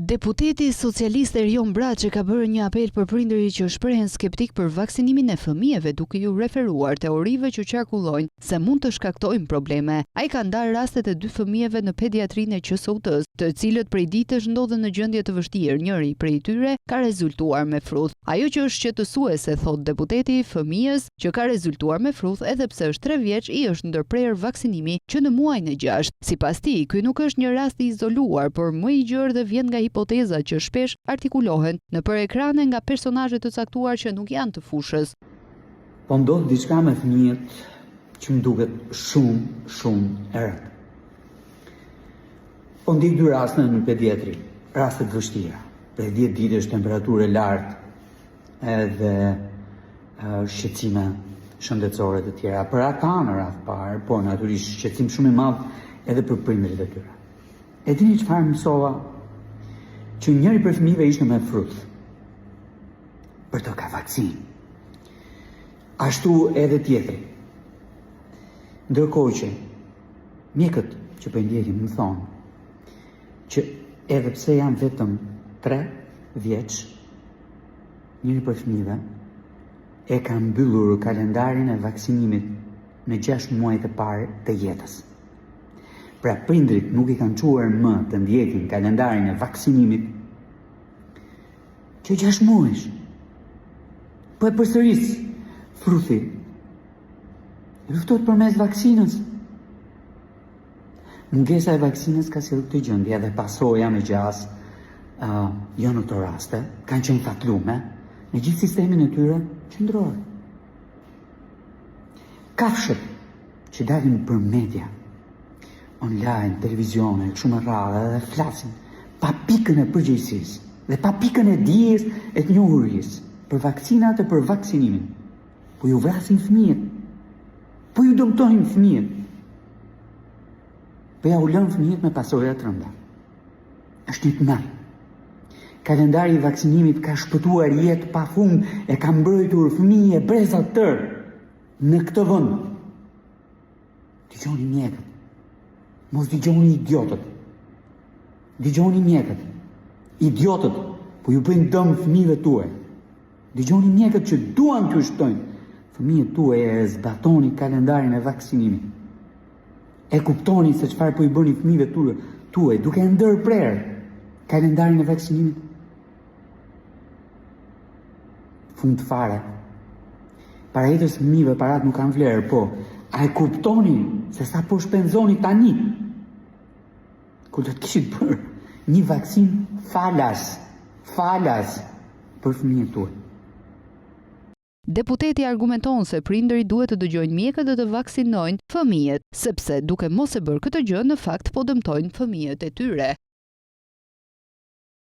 Deputeti socialist Erion Braçi ka bërë një apel për prindërit që shprehen skeptik për vaksinimin e fëmijëve, duke ju referuar teorive që qarkullojnë se mund të shkaktojnë probleme. Ai ka ndarë rastet e 2 fëmijëve në pediatrinë e QSUT-s, të cilët prej ditësh ndodhen në gjendje të vështirë. Njëri prej tyre ka rezultuar me fruth. Ajo që është shqetësuese, thot deputeti, fëmijës që ka rezultuar me fruth edhe pse është 3 vjeç, i është ndërprerë vaksinimi që në muajin e 6. Sipas tij, ky nuk është një rast i izoluar, por më i gjerë dhe vjen nga hipoteza që shpesh artikulohen nëpër ekrane nga personazhe të caktuar që nuk janë të fushës. Po ndodh diçka me fëmijët që më duket shumë e rëndë. Po ndih 2 raste në pediatri, raste të vështira. Prej 10 ditësh temperaturë lartë edhe shqetësime shëndetësore të tjera. Për ata në radhë parë, po natyrisht shqetësim shumë i madh edhe për prindërit e tyre. E dini çfarë mësova? Që njëri për fëmijëve ishte me fruth për të ka vaksinë. Ashtu edhe tjetri. Ndërkohë që mjekët që po ndjekin më thonë që edhe pse janë vetëm 3 vjeç, njëri për fëmijëve e ka mbyllur kalendarin e vaksinimit në 6 muajt e parë të jetës. Pra prindrit nuk i kanë quar më të ndjekin kalendarin e vaksinimit që 6 muajsh. Po e përsëris, fruthi luftohet përmes vaksinës. Mungesa e vaksinës ka sjellë këtë gjendje dhe pasoja me gjas, jo në këto raste, kanë qenë fatlume në gjithë sistemin e tyre qendror. Kafshët që dalin për media, online, televizione, shumë rrallë dhe flasin pa pikën e përgjegjësisë dhe pa pikën e dijes e të njohurisë për vaksinat e për vaksinimin. Po ju vrasin fëmijët, po ju dëmtojnë fëmijët, po ja u lën fëmijët me pasoja të rënda. Është një tmerr. Kalendari i vaksinimit ka shpëtuar jetë pafund, e ka mbrojtur fëmijë e breza të tërë në këtë vend. Dëgjoni mjekët. Mos dëgjoni idiotët. Dëgjoni mjekët. Idiotët, po ju bëjnë dëm fëmijëve tuaj. Dëgjoni mjekët që duan t'ju shtojnë fëmijët tuaj e zbatoni kalendarin e vaksinimit. E kuptoni se çfarë po i bëni fëmijëve tuaj duke ndërprerë kalendarin e vaksinimit. Fund fare. Parajetës fëmijëve parat nuk kanë vlerë, po a e kuptoni se sa po shpenzoni tani? Kur do të kishit bërë një vaksinë falas për fëmijët tuaj. Deputeti argumenton se prindërit duhet të dëgjojnë mjekët dhe të vaksinojnë fëmijët, sepse duke mos e bërë këtë gjë në fakt po dëmtojnë fëmijët e tyre.